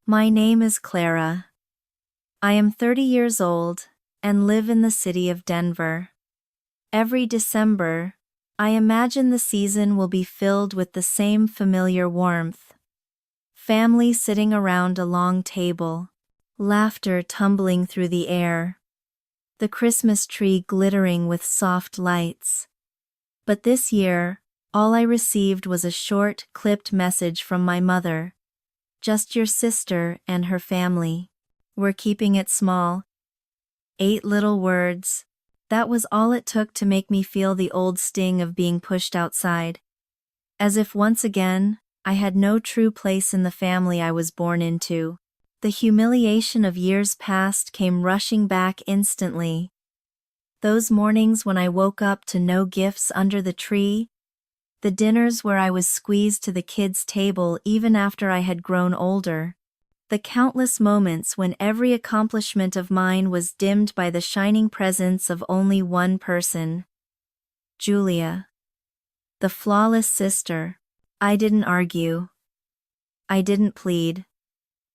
My name is Clara. I am 30 years old and live in the city of Denver. Every December, I imagine the season will be filled with the same familiar warmth. Family sitting around a long table, laughter tumbling through the air, the Christmas tree glittering with soft lights. But this year, all I received was a short, clipped message from my mother. Just your sister and her family. We're keeping it small. 8 little words. That was all it took to make me feel the old sting of being pushed outside. As if once again, I had no true place in the family I was born into. The humiliation of years past came rushing back instantly. Those mornings when I woke up to no gifts under the tree, the dinners where I was squeezed to the kids' table even after I had grown older, the countless moments when every accomplishment of mine was dimmed by the shining presence of only one person. Julia. The flawless sister. I didn't argue. I didn't plead.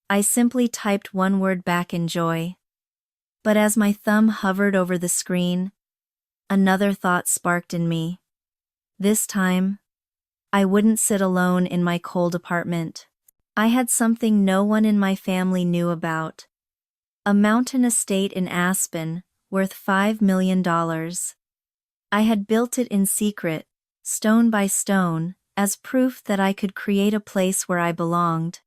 I simply typed one word back in joy. But as my thumb hovered over the screen, another thought sparked in me. This time, I wouldn't sit alone in my cold apartment. I had something no one in my family knew about. A mountain estate in Aspen, worth $5 million. I had built it in secret, stone by stone, as proof that I could create a place where I belonged.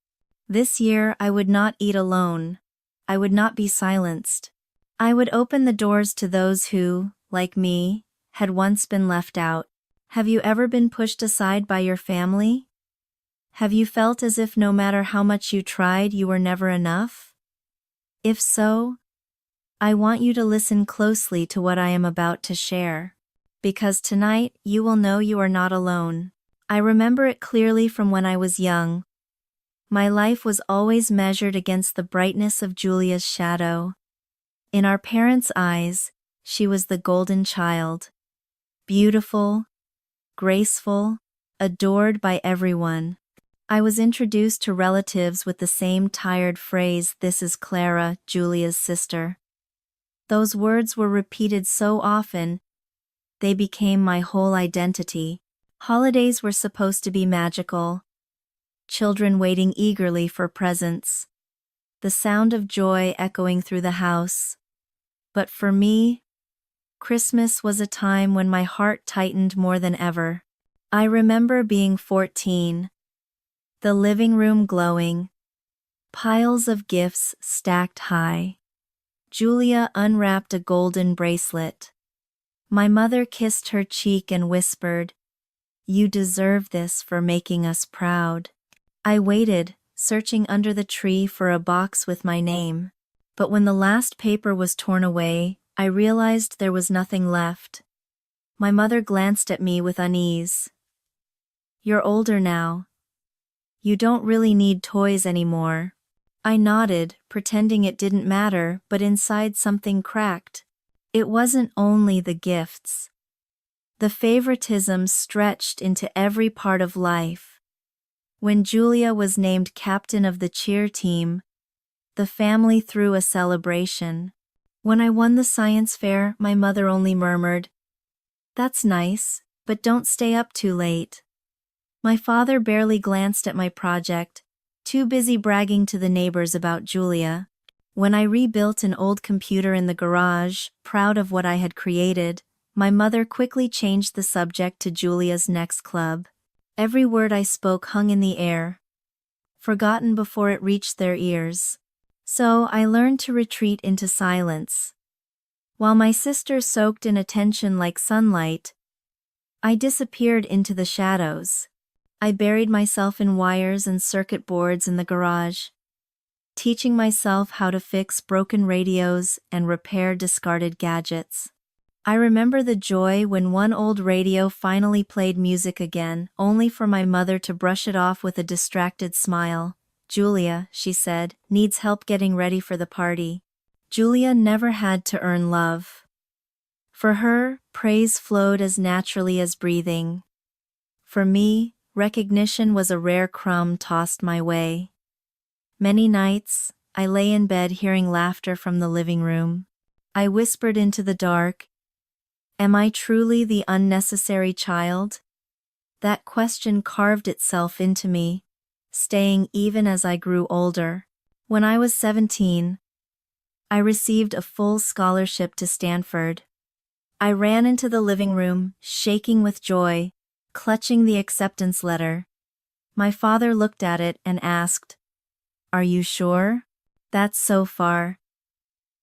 This year I would not eat alone. I would not be silenced. I would open the doors to those who, like me, had once been left out. Have you ever been pushed aside by your family? Have you felt as if no matter how much you tried, you were never enough? If so, I want you to listen closely to what I am about to share. Because tonight, you will know you are not alone. I remember it clearly from when I was young. My life was always measured against the brightness of Julia's shadow. In our parents' eyes, she was the golden child. Beautiful, graceful, adored by everyone. I was introduced to relatives with the same tired phrase, "This is Clara, Julia's sister." Those words were repeated so often, they became my whole identity. Holidays were supposed to be magical. Children waiting eagerly for presents. The sound of joy echoing through the house. But for me, Christmas was a time when my heart tightened more than ever. I remember being 14. The living room glowing. Piles of gifts stacked high. Julia unwrapped a golden bracelet. My mother kissed her cheek and whispered, "You deserve this for making us proud." I waited, searching under the tree for a box with my name. But when the last paper was torn away, I realized there was nothing left. My mother glanced at me with unease. "You're older now. You don't really need toys anymore." I nodded, pretending it didn't matter, but inside something cracked. It wasn't only the gifts. The favoritism stretched into every part of life. When Julia was named captain of the cheer team, the family threw a celebration. When I won the science fair, my mother only murmured, "That's nice, but don't stay up too late." My father barely glanced at my project, too busy bragging to the neighbors about Julia. When I rebuilt an old computer in the garage, proud of what I had created, my mother quickly changed the subject to Julia's next club. Every word I spoke hung in the air, forgotten before it reached their ears. So I learned to retreat into silence. While my sister soaked in attention like sunlight, I disappeared into the shadows. I buried myself in wires and circuit boards in the garage, teaching myself how to fix broken radios and repair discarded gadgets. I remember the joy when one old radio finally played music again, only for my mother to brush it off with a distracted smile. "Julia," she said, "needs help getting ready for the party." Julia never had to earn love. For her, praise flowed as naturally as breathing. For me, recognition was a rare crumb tossed my way. Many nights, I lay in bed hearing laughter from the living room. I whispered into the dark, "Am I truly the unnecessary child?" That question carved itself into me, staying even as I grew older. When I was 17, I received a full scholarship to Stanford. I ran into the living room, shaking with joy, clutching the acceptance letter. My father looked at it and asked, "Are you sure?" "That's so far.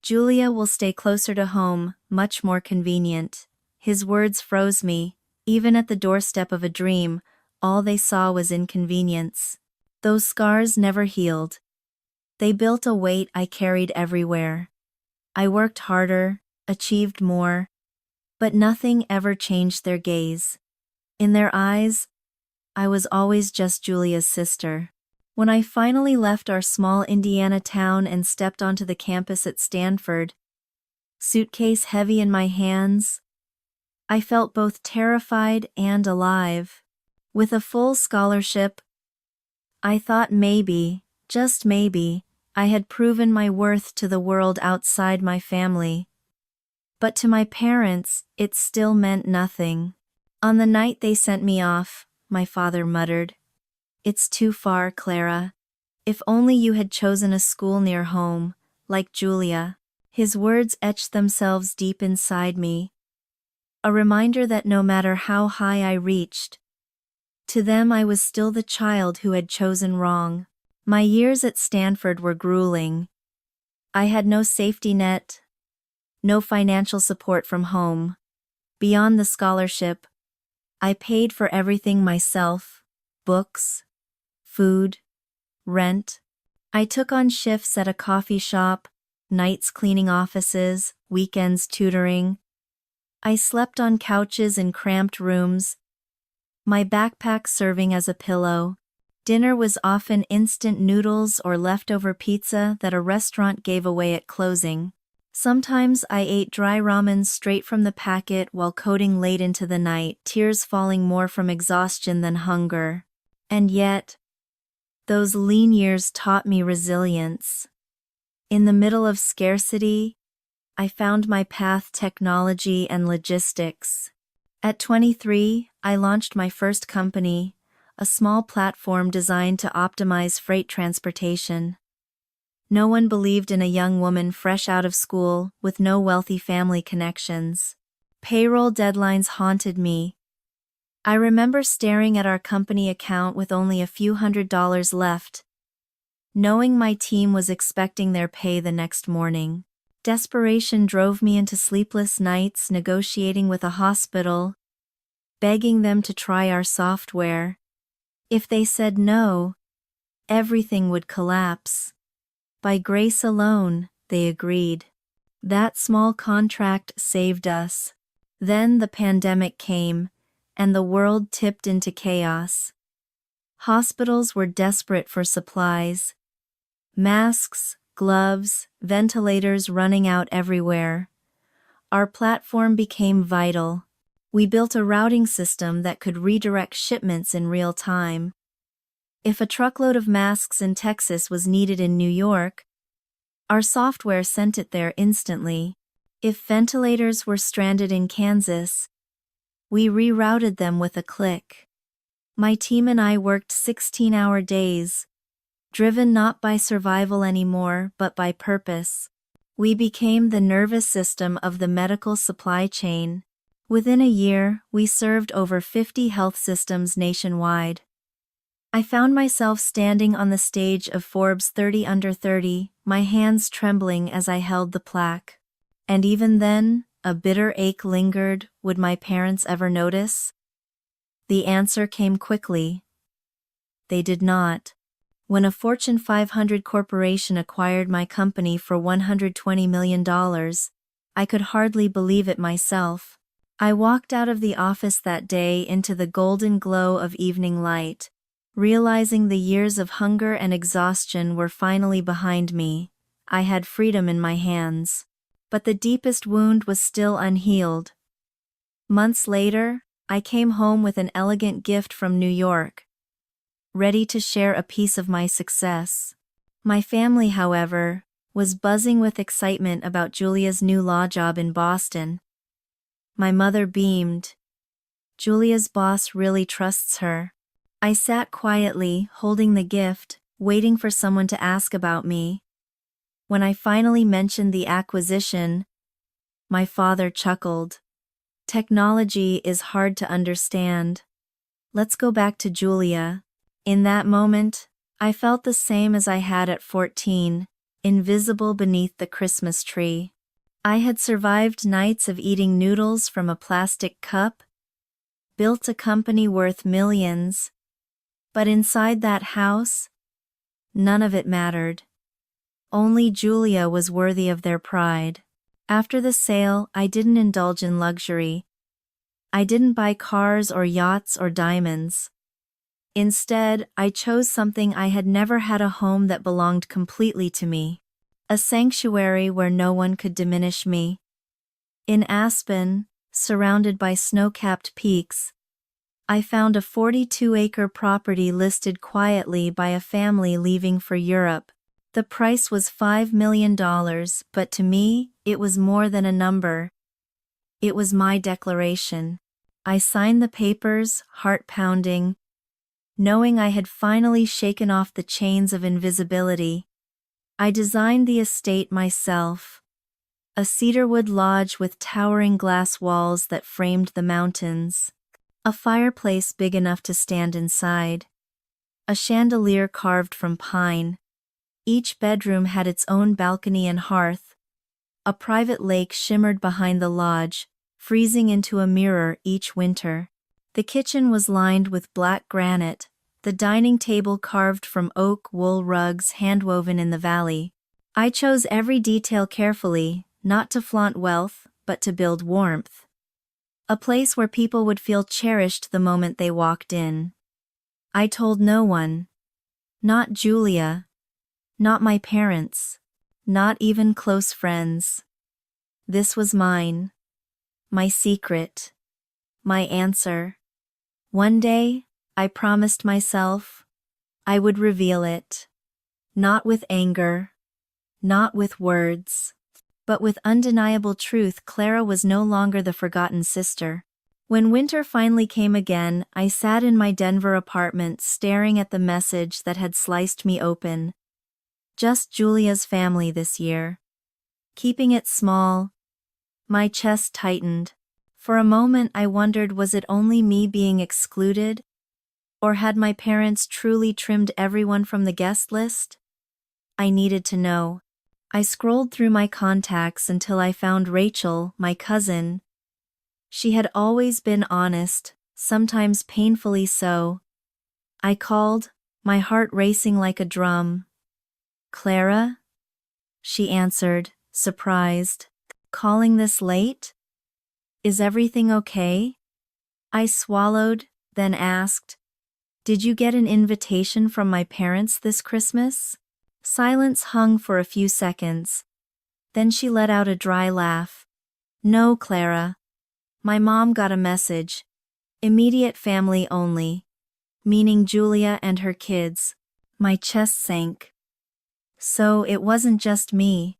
Julia will stay closer to home, much more convenient." His words froze me. Even at the doorstep of a dream, all they saw was inconvenience. Those scars never healed. They built a weight I carried everywhere. I worked harder, achieved more, but nothing ever changed their gaze. In their eyes, I was always just Julia's sister. When I finally left our small Indiana town and stepped onto the campus at Stanford, suitcase heavy in my hands, I felt both terrified and alive. With a full scholarship, I thought maybe, just maybe, I had proven my worth to the world outside my family. But to my parents, it still meant nothing. On the night they sent me off, my father muttered, "It's too far, Clara. If only you had chosen a school near home, like Julia." His words etched themselves deep inside me. A reminder that no matter how high I reached, to them I was still the child who had chosen wrong. My years at Stanford were grueling. I had no safety net, no financial support from home. Beyond the scholarship, I paid for everything myself: books, food, rent. I took on shifts at a coffee shop, nights cleaning offices, weekends tutoring. I slept on couches in cramped rooms, my backpack serving as a pillow. Dinner was often instant noodles or leftover pizza that a restaurant gave away at closing. Sometimes I ate dry ramen straight from the packet while coding late into the night, tears falling more from exhaustion than hunger. And yet, those lean years taught me resilience. In the middle of scarcity, I found my path: technology and logistics. At 23, I launched my first company, a small platform designed to optimize freight transportation. No one believed in a young woman fresh out of school with no wealthy family connections. Payroll deadlines haunted me. I remember staring at our company account with only a few $100s left, knowing my team was expecting their pay the next morning. Desperation drove me into sleepless nights negotiating with a hospital, begging them to try our software. If they said no, everything would collapse. By grace alone, they agreed. That small contract saved us. Then the pandemic came, and the world tipped into chaos. Hospitals were desperate for supplies. Masks, gloves, ventilators running out everywhere. Our platform became vital. We built a routing system that could redirect shipments in real time. If a truckload of masks in Texas was needed in New York, our software sent it there instantly. If ventilators were stranded in Kansas, we rerouted them with a click. My team and I worked 16-hour days, driven not by survival anymore but by purpose. We became the nervous system of the medical supply chain. Within a year, we served over 50 health systems nationwide. I found myself standing on the stage of Forbes 30 Under 30, my hands trembling as I held the plaque. And even then, a bitter ache lingered. Would my parents ever notice? The answer came quickly. They did not. When a Fortune 500 corporation acquired my company for $120 million, I could hardly believe it myself. I walked out of the office that day into the golden glow of evening light, realizing the years of hunger and exhaustion were finally behind me. I had freedom in my hands. But the deepest wound was still unhealed. Months later, I came home with an elegant gift from New York, ready to share a piece of my success. My family, however, was buzzing with excitement about Julia's new law job in Boston. My mother beamed. Julia's boss really trusts her. I sat quietly, holding the gift, waiting for someone to ask about me. When I finally mentioned the acquisition, my father chuckled. Technology is hard to understand. Let's go back to Julia. In that moment, I felt the same as I had at 14, invisible beneath the Christmas tree. I had survived nights of eating noodles from a plastic cup, built a company worth millions, but inside that house, none of it mattered. Only Julia was worthy of their pride. After the sale, I didn't indulge in luxury. I didn't buy cars or yachts or diamonds. Instead, I chose something I had never had: a home that belonged completely to me. A sanctuary where no one could diminish me. In Aspen, surrounded by snow-capped peaks, I found a 42-acre property listed quietly by a family leaving for Europe. The price was $5 million, but to me, it was more than a number. It was my declaration. I signed the papers, heart pounding, knowing I had finally shaken off the chains of invisibility. I designed the estate myself. A cedarwood lodge with towering glass walls that framed the mountains. A fireplace big enough to stand inside. A chandelier carved from pine. Each bedroom had its own balcony and hearth. A private lake shimmered behind the lodge, freezing into a mirror each winter. The kitchen was lined with black granite, the dining table carved from oak wool rugs handwoven in the valley. I chose every detail carefully, not to flaunt wealth, but to build warmth. A place where people would feel cherished the moment they walked in. I told no one. Not Julia. Not my parents. Not even close friends. This was mine. My secret. My answer. One day, I promised myself, I would reveal it. Not with anger. Not with words. But with undeniable truth. Clara was no longer the forgotten sister. When winter finally came again, I sat in my Denver apartment staring at the message that had sliced me open. Just Julia's family this year. Keeping it small. My chest tightened. For a moment I wondered, was it only me being excluded? Or had my parents truly trimmed everyone from the guest list? I needed to know. I scrolled through my contacts until I found Rachel, my cousin. She had always been honest, sometimes painfully so. I called, my heart racing like a drum. Clara? She answered, surprised. Calling this late? Is everything okay? I swallowed, then asked, did you get an invitation from my parents this Christmas? Silence hung for a few seconds. Then she let out a dry laugh. No, Clara. My mom got a message. Immediate family only. Meaning Julia and her kids. My chest sank. So it wasn't just me.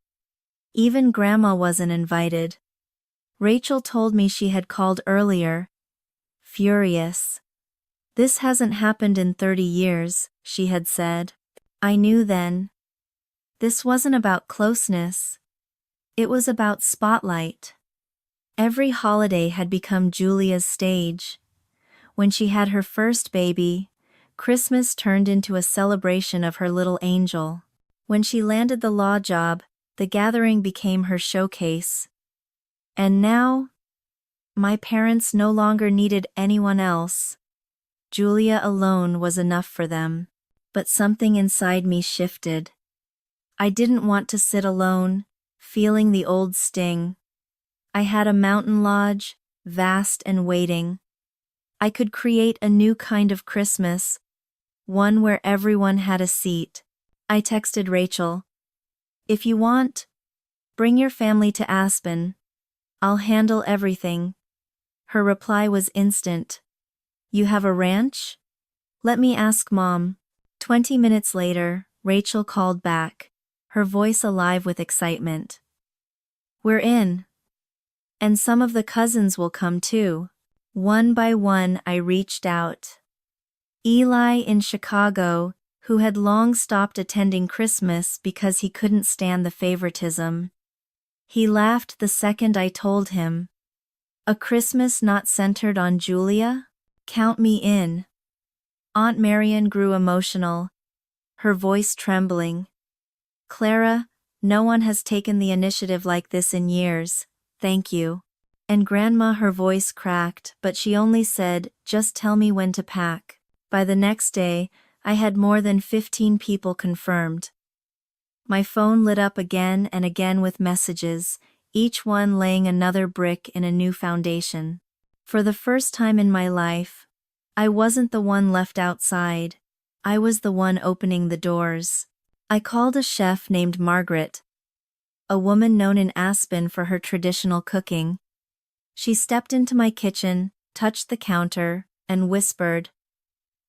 Even Grandma wasn't invited. Rachel told me she had called earlier. Furious. This hasn't happened in 30 years, she had said. I knew then. This wasn't about closeness. It was about spotlight. Every holiday had become Julia's stage. When she had her first baby, Christmas turned into a celebration of her little angel. When she landed the law job, the gathering became her showcase. And now, my parents no longer needed anyone else. Julia alone was enough for them. But something inside me shifted. I didn't want to sit alone, feeling the old sting. I had a mountain lodge, vast and waiting. I could create a new kind of Christmas, one where everyone had a seat. I texted Rachel. If you want, bring your family to Aspen. I'll handle everything. Her reply was instant. You have a ranch? Let me ask Mom. 20 minutes later, Rachel called back, her voice alive with excitement. "We're in. And some of the cousins will come too." One by one I reached out. Eli in Chicago, who had long stopped attending Christmas because he couldn't stand the favoritism. He laughed the second I told him. "A Christmas not centered on Julia? Count me in." Aunt Marian grew emotional, her voice trembling. "Clara, no one has taken the initiative like this in years, thank you." And Grandma, her voice cracked, but she only said, "Just tell me when to pack." By the next day, I had more than 15 people confirmed. My phone lit up again and again with messages, each one laying another brick in a new foundation. For the first time in my life, I wasn't the one left outside. I was the one opening the doors. I called a chef named Margaret, a woman known in Aspen for her traditional cooking. She stepped into my kitchen, touched the counter, and whispered,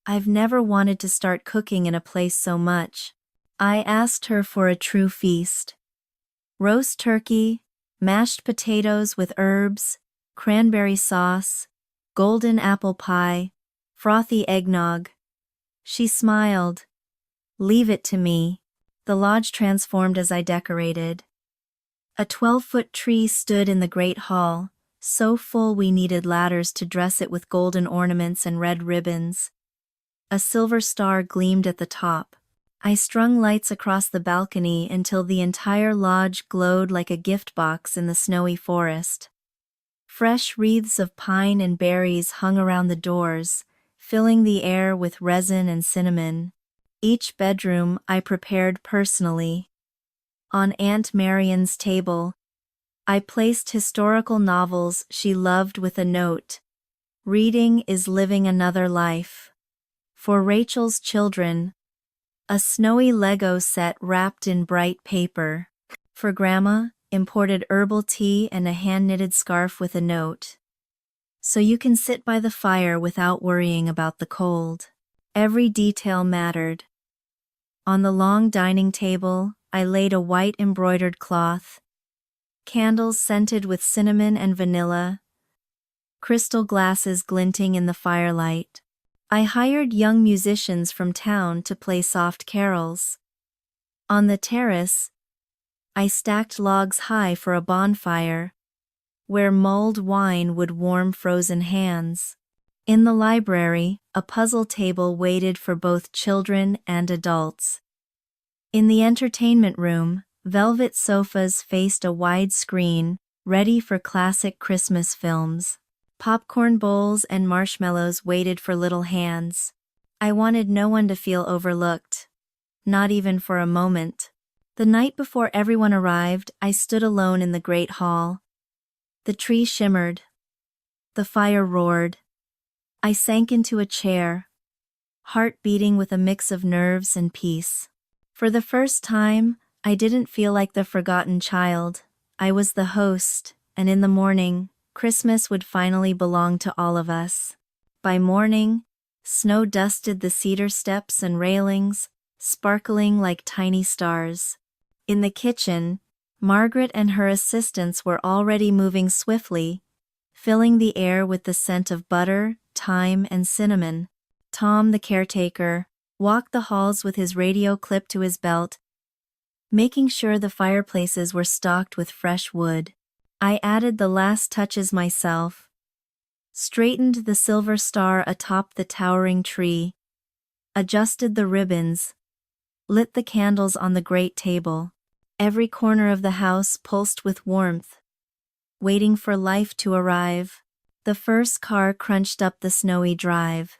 "I've never wanted to start cooking in a place so much." I asked her for a true feast. Roast turkey, mashed potatoes with herbs, cranberry sauce, golden apple pie, frothy eggnog. She smiled. "Leave it to me." The lodge transformed as I decorated. A 12-foot tree stood in the great hall, so full we needed ladders to dress it with golden ornaments and red ribbons. A silver star gleamed at the top. I strung lights across the balcony until the entire lodge glowed like a gift box in the snowy forest. Fresh wreaths of pine and berries hung around the doors, filling the air with resin and cinnamon. Each bedroom I prepared personally. On Aunt Marian's table, I placed historical novels she loved with a note. "Reading is living another life." For Rachel's children, a snowy Lego set wrapped in bright paper. For Grandma, imported herbal tea and a hand-knitted scarf with a note. "So you can sit by the fire without worrying about the cold." Every detail mattered. On the long dining table, I laid a white embroidered cloth, candles scented with cinnamon and vanilla, crystal glasses glinting in the firelight. I hired young musicians from town to play soft carols. On the terrace, I stacked logs high for a bonfire, where mulled wine would warm frozen hands. In the library, a puzzle table waited for both children and adults. In the entertainment room, velvet sofas faced a wide screen, ready for classic Christmas films. Popcorn bowls and marshmallows waited for little hands. I wanted no one to feel overlooked. Not even for a moment. The night before everyone arrived, I stood alone in the great hall. The tree shimmered. The fire roared. I sank into a chair, heart beating with a mix of nerves and peace. For the first time, I didn't feel like the forgotten child. I was the host, and in the morning, Christmas would finally belong to all of us. By morning, snow dusted the cedar steps and railings, sparkling like tiny stars. In the kitchen, Margaret and her assistants were already moving swiftly, filling the air with the scent of butter, thyme, and cinnamon. Tom, the caretaker, walked the halls with his radio clipped to his belt, making sure the fireplaces were stocked with fresh wood. I added the last touches myself, straightened the silver star atop the towering tree, adjusted the ribbons, lit the candles on the great table. Every corner of the house pulsed with warmth, waiting for life to arrive. The first car crunched up the snowy drive.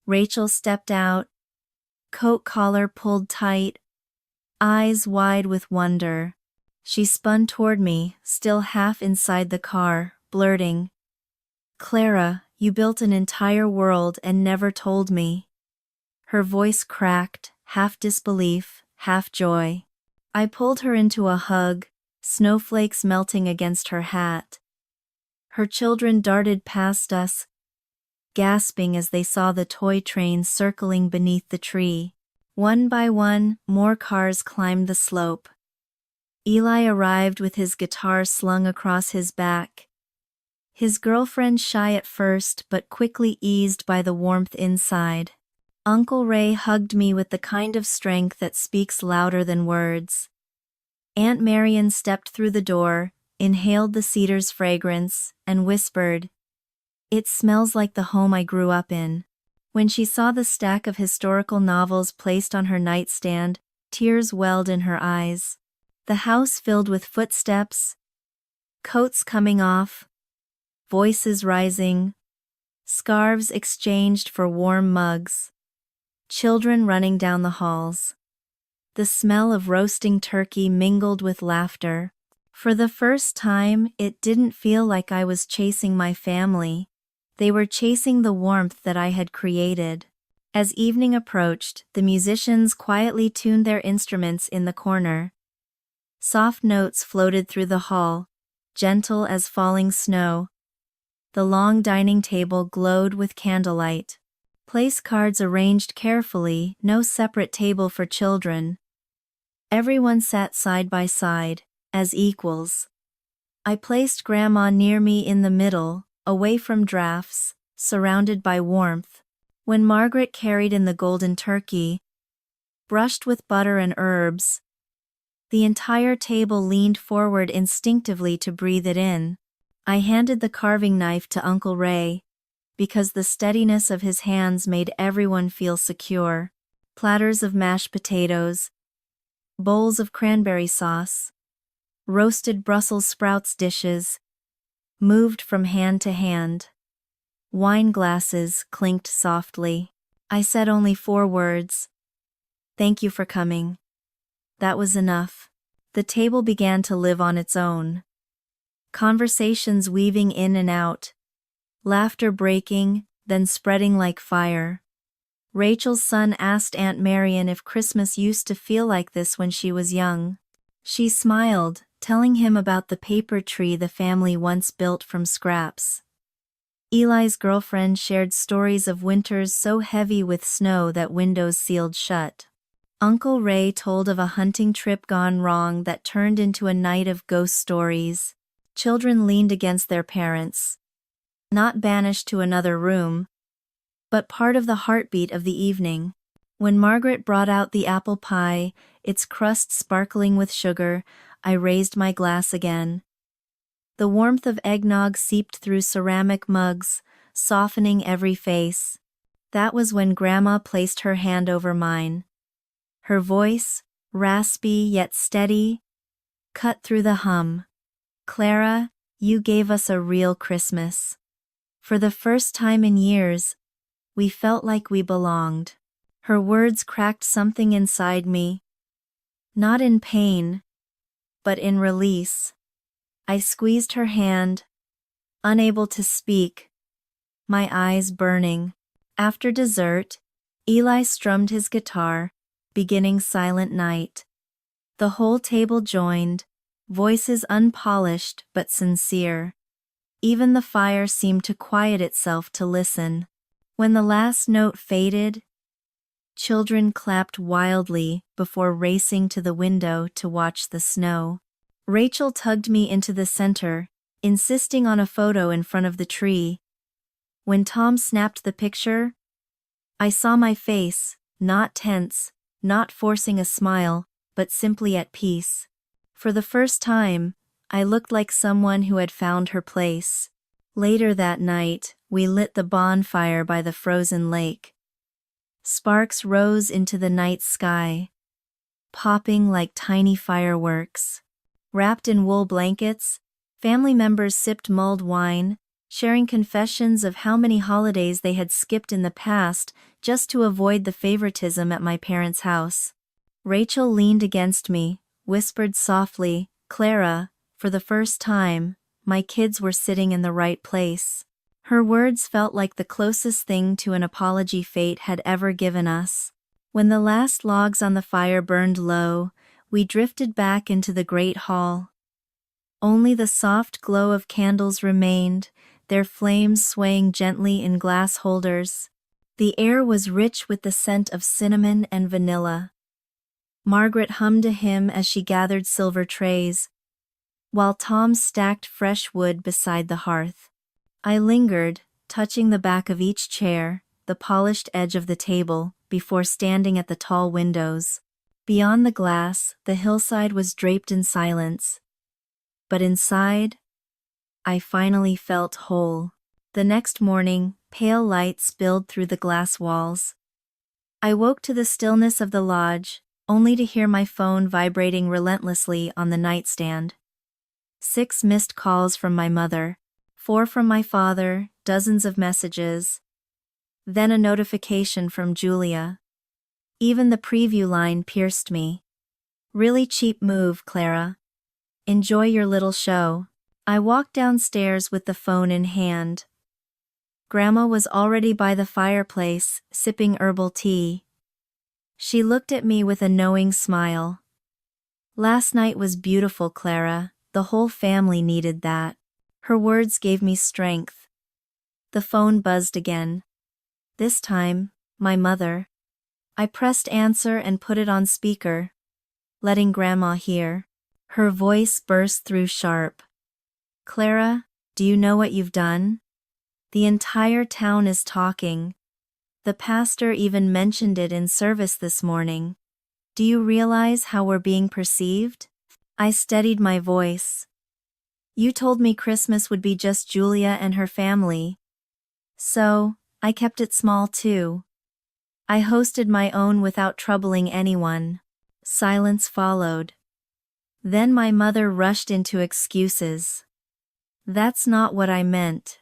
Rachel stepped out, coat collar pulled tight, eyes wide with wonder. She spun toward me, still half inside the car, blurting, "Clara, you built an entire world and never told me." Her voice cracked, half disbelief, half joy. I pulled her into a hug, snowflakes melting against her hat. Her children darted past us, gasping as they saw the toy train circling beneath the tree. One by one, more cars climbed the slope. Eli arrived with his guitar slung across his back. His girlfriend shy at first but quickly eased by the warmth inside. Uncle Ray hugged me with the kind of strength that speaks louder than words. Aunt Marion stepped through the door, inhaled the cedar's fragrance, and whispered, "It smells like the home I grew up in." When she saw the stack of historical novels placed on her nightstand, tears welled in her eyes. The house filled with footsteps, coats coming off, voices rising, scarves exchanged for warm mugs, children running down the halls. The smell of roasting turkey mingled with laughter. For the first time, it didn't feel like I was chasing my family. They were chasing the warmth that I had created. As evening approached, the musicians quietly tuned their instruments in the corner. Soft notes floated through the hall, gentle as falling snow. The long dining table glowed with candlelight. Place cards arranged carefully, no separate table for children. Everyone sat side by side, as equals. I placed Grandma near me in the middle, away from drafts, surrounded by warmth. When Margaret carried in the golden turkey, brushed with butter and herbs, the entire table leaned forward instinctively to breathe it in. I handed the carving knife to Uncle Ray, because the steadiness of his hands made everyone feel secure. Platters of mashed potatoes, bowls of cranberry sauce, roasted Brussels sprouts dishes, moved from hand to hand. Wine glasses clinked softly. I said only 4 words. "Thank you for coming." That was enough. The table began to live on its own. Conversations weaving in and out. Laughter breaking, then spreading like fire. Rachel's son asked Aunt Marion if Christmas used to feel like this when she was young. She smiled, telling him about the paper tree the family once built from scraps. Eli's girlfriend shared stories of winters so heavy with snow that windows sealed shut. Uncle Ray told of a hunting trip gone wrong that turned into a night of ghost stories. Children leaned against their parents, not banished to another room, but part of the heartbeat of the evening. When Margaret brought out the apple pie, its crust sparkling with sugar, I raised my glass again. The warmth of eggnog seeped through ceramic mugs, softening every face. That was when Grandma placed her hand over mine. Her voice, raspy yet steady, cut through the hum. "Clara, you gave us a real Christmas." For the first time in years, we felt like we belonged. Her words cracked something inside me. Not in pain, but in release. I squeezed her hand, unable to speak, my eyes burning. After dessert, Eli strummed his guitar, beginning Silent Night. The whole table joined, voices unpolished but sincere. Even the fire seemed to quiet itself to listen. When the last note faded, children clapped wildly before racing to the window to watch the snow. Rachel tugged me into the center, insisting on a photo in front of the tree. When Tom snapped the picture, I saw my face, not tense, not forcing a smile, but simply at peace. For the first time, I looked like someone who had found her place. Later that night, we lit the bonfire by the frozen lake. Sparks rose into the night sky, popping like tiny fireworks. Wrapped in wool blankets, family members sipped mulled wine, sharing confessions of how many holidays they had skipped in the past just to avoid the favoritism at my parents' house. Rachel leaned against me, whispered softly, "Clara, for the first time, my kids were sitting in the right place." Her words felt like the closest thing to an apology fate had ever given us. When the last logs on the fire burned low, we drifted back into the great hall. Only the soft glow of candles remained, their flames swaying gently in glass holders. The air was rich with the scent of cinnamon and vanilla. Margaret hummed a hymn as she gathered silver trays, while Tom stacked fresh wood beside the hearth. I lingered, touching the back of each chair, the polished edge of the table, before standing at the tall windows. Beyond the glass, the hillside was draped in silence. But inside, I finally felt whole. The next morning, pale light spilled through the glass walls. I woke to the stillness of the lodge, only to hear my phone vibrating relentlessly on the nightstand. 6 missed calls from my mother, 4 from my father, dozens of messages. Then a notification from Julia. Even the preview line pierced me. "Really cheap move, Clara. Enjoy your little show." I walked downstairs with the phone in hand. Grandma was already by the fireplace, sipping herbal tea. She looked at me with a knowing smile. "Last night was beautiful, Clara. The whole family needed that." Her words gave me strength. The phone buzzed again. This time, my mother. I pressed answer and put it on speaker, letting Grandma hear. Her voice burst through sharp. "Clara, do you know what you've done? The entire town is talking. The pastor even mentioned it in service this morning. Do you realize how we're being perceived?" I steadied my voice. "You told me Christmas would be just Julia and her family. So, I kept it small too. I hosted my own without troubling anyone." Silence followed. Then my mother rushed into excuses. "That's not what I meant.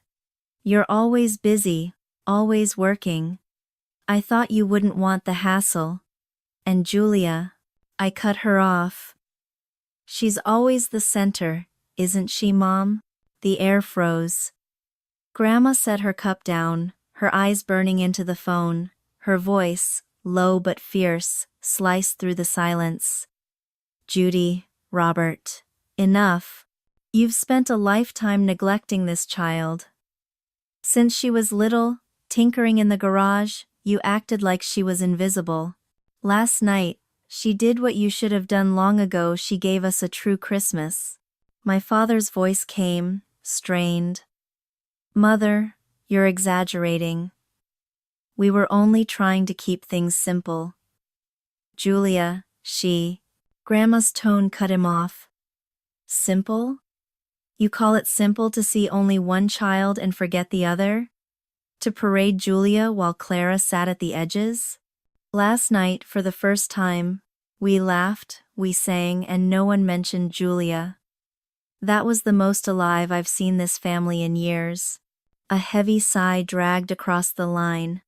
You're always busy, always working. I thought you wouldn't want the hassle. And Julia," I cut her off. "She's always the center, isn't she, Mom?" The air froze. Grandma set her cup down, her eyes burning into the phone. Her voice, low but fierce, sliced through the silence. "Judy, Robert, enough. You've spent a lifetime neglecting this child. Since she was little, tinkering in the garage, you acted like she was invisible. Last night, she did what you should have done long ago. She gave us a true Christmas." My father's voice came, strained. "Mother, you're exaggerating. We were only trying to keep things simple." "Julia, Grandma's tone cut him off. "Simple? You call it simple to see only one child and forget the other? To parade Julia while Clara sat at the edges? Last night, for the first time, we laughed, we sang, and no one mentioned Julia. That was the most alive I've seen this family in years." A heavy sigh dragged across the line.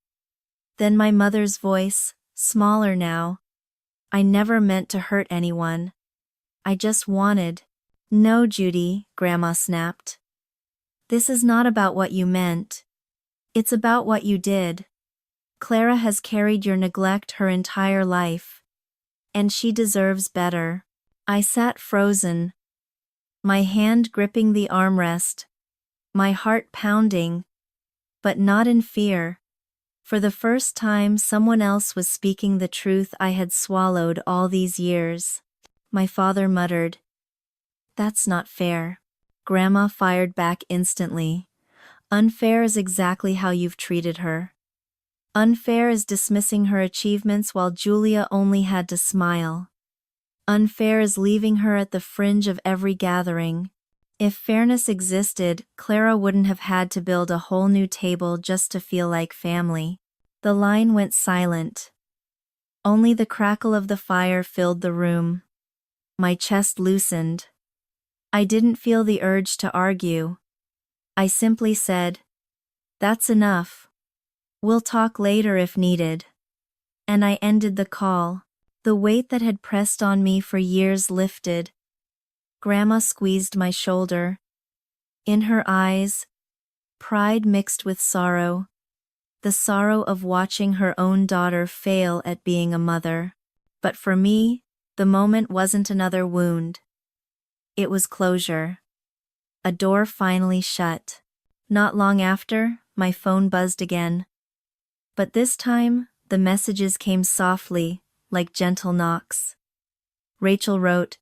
Then my mother's voice, smaller now. "I never meant to hurt anyone. I just wanted—" "No, Judy," Grandma snapped. "This is not about what you meant. It's about what you did. Clara has carried your neglect her entire life. And she deserves better." I sat frozen, my hand gripping the armrest, my heart pounding, but not in fear. For the first time, someone else was speaking the truth I had swallowed all these years. My father muttered, "That's not fair." Grandma fired back instantly. "Unfair is exactly how you've treated her. Unfair is dismissing her achievements while Julia only had to smile. Unfair is leaving her at the fringe of every gathering. If fairness existed, Clara wouldn't have had to build a whole new table just to feel like family." The line went silent. Only the crackle of the fire filled the room. My chest loosened. I didn't feel the urge to argue. I simply said, "That's enough. We'll talk later if needed." And I ended the call. The weight that had pressed on me for years lifted. Grandma squeezed my shoulder. In her eyes, pride mixed with sorrow. The sorrow of watching her own daughter fail at being a mother. But for me, the moment wasn't another wound. It was closure. A door finally shut. Not long after, my phone buzzed again. But this time, the messages came softly, like gentle knocks. Rachel wrote,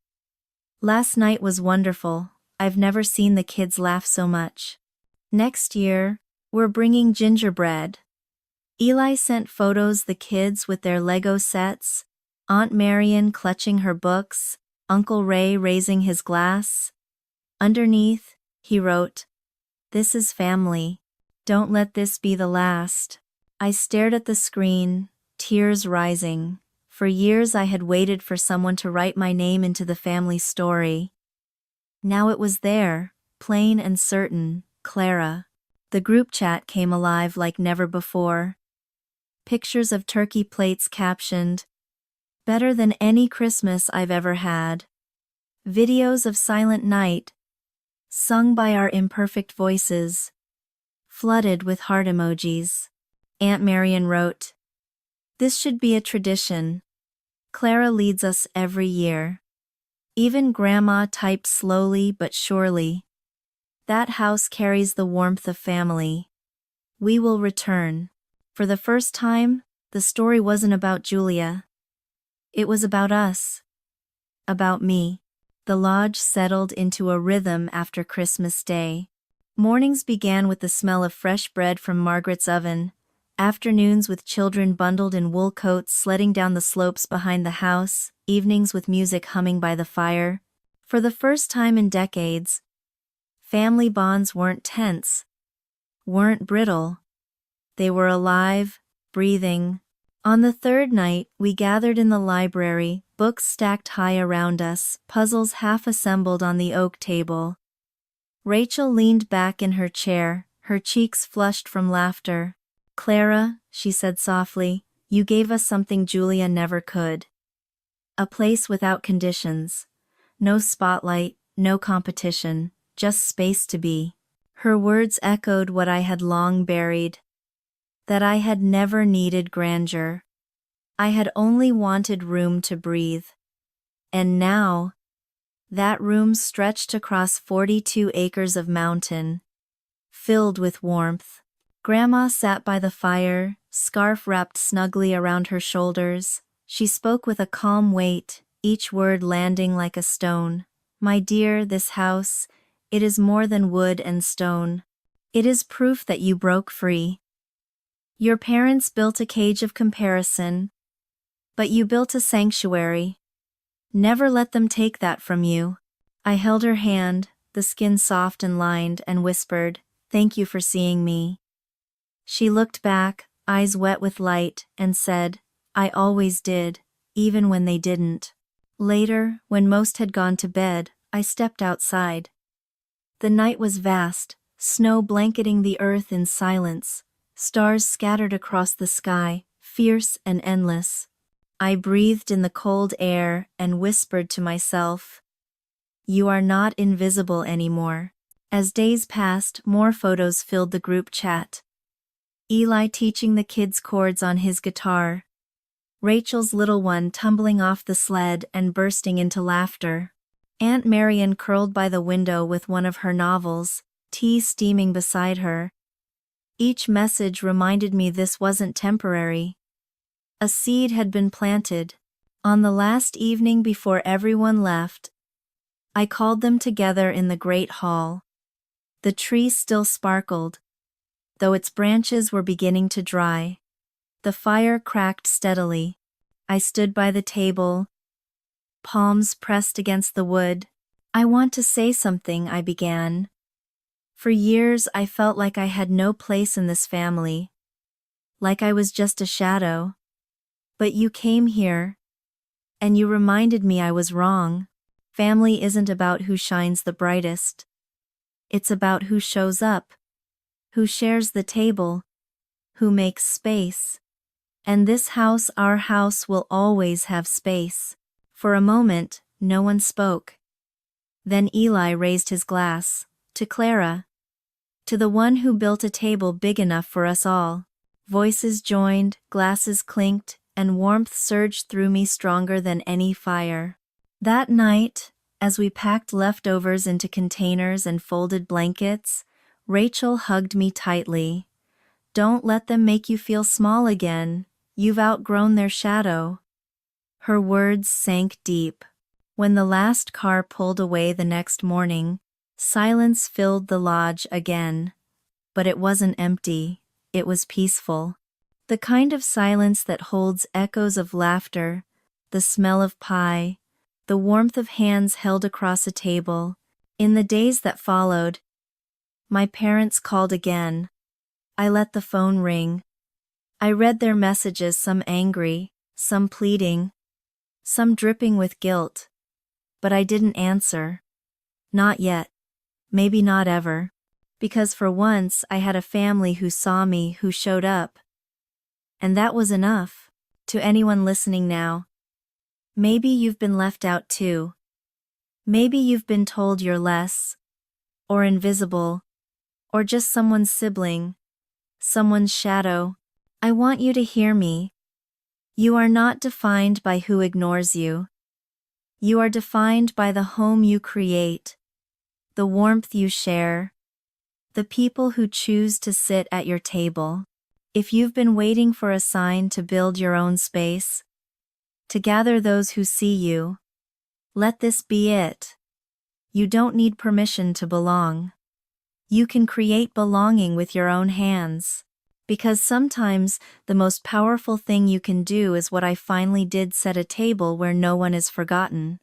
"Last night was wonderful. I've never seen the kids laugh so much. Next year, we're bringing gingerbread." Eli sent photos the kids with their Lego sets, Aunt Marion clutching her books, Uncle Ray raising his glass. Underneath, he wrote, "This is family. Don't let this be the last." I stared at the screen, tears rising. For years I had waited for someone to write my name into the family story. Now it was there, plain and certain, Clara. The group chat came alive like never before. Pictures of turkey plates captioned, "Better than any Christmas I've ever had." Videos of Silent Night, sung by our imperfect voices, flooded with heart emojis. Aunt Marion wrote, "This should be a tradition. Clara leads us every year." Even Grandma typed slowly but surely, "That house carries the warmth of family. We will return." For the first time, the story wasn't about Julia. It was about us. About me. The lodge settled into a rhythm after Christmas Day. Mornings began with the smell of fresh bread from Margaret's oven, afternoons with children bundled in wool coats sledding down the slopes behind the house, evenings with music humming by the fire. For the first time in decades, family bonds weren't tense, weren't brittle. They were alive, breathing. On the third night, we gathered in the library, books stacked high around us, puzzles half assembled on the oak table. Rachel leaned back in her chair, her cheeks flushed from laughter. "Clara," she said softly, "you gave us something Julia never could. A place without conditions. No spotlight, no competition, just space to be." Her words echoed what I had long buried. That I had never needed grandeur. I had only wanted room to breathe. And now, that room stretched across 42 acres of mountain, filled with warmth. Grandma sat by the fire, scarf wrapped snugly around her shoulders. She spoke with a calm weight, each word landing like a stone. "My dear, this house, it is more than wood and stone. It is proof that you broke free. Your parents built a cage of comparison, but you built a sanctuary. Never let them take that from you." I held her hand, the skin soft and lined, and whispered, "Thank you for seeing me." She looked back, eyes wet with light, and said, "I always did, even when they didn't." Later, when most had gone to bed, I stepped outside. The night was vast, snow blanketing the earth in silence. Stars scattered across the sky, fierce and endless. I breathed in the cold air and whispered to myself, "You are not invisible anymore." As days passed, more photos filled the group chat. Eli teaching the kids chords on his guitar. Rachel's little one tumbling off the sled and bursting into laughter. Aunt Marion curled by the window with one of her novels, tea steaming beside her. Each message reminded me this wasn't temporary. A seed had been planted. On the last evening before everyone left, I called them together in the great hall. The tree still sparkled, though its branches were beginning to dry. The fire cracked steadily. I stood by the table, palms pressed against the wood. "I want to say something," I began. For years I felt like I had no place in this family. Like I was just a shadow. But you came here, and you reminded me I was wrong. Family isn't about who shines the brightest. It's about who shows up, who shares the table, who makes space. And this house, our house, will always have space. For a moment, no one spoke. Then Eli raised his glass. "To Clara. To the one who built a table big enough for us all." Voices joined, glasses clinked, and warmth surged through me stronger than any fire. That night, as we packed leftovers into containers and folded blankets, Rachel hugged me tightly. Don't let them make you feel small again. You've outgrown their shadow. Her words sank deep. When the last car pulled away the next morning, silence filled the lodge again. But it wasn't empty, it was peaceful. The kind of silence that holds echoes of laughter, the smell of pie, the warmth of hands held across a table. In the days that followed, my parents called again. I let the phone ring. I read their messages, some angry, some pleading, some dripping with guilt. But I didn't answer. Not yet. Maybe not ever. Because for once I had a family who saw me, who showed up. And that was enough. To anyone listening now, maybe you've been left out too. Maybe you've been told you're less, or invisible, or just someone's sibling, someone's shadow. I want you to hear me. You are not defined by who ignores you. You are defined by the home you create, the warmth you share, the people who choose to sit at your table. If you've been waiting for a sign to build your own space, to gather those who see you, let this be it. You don't need permission to belong. You can create belonging with your own hands. Because sometimes the most powerful thing you can do is what I finally did: set a table where no one is forgotten.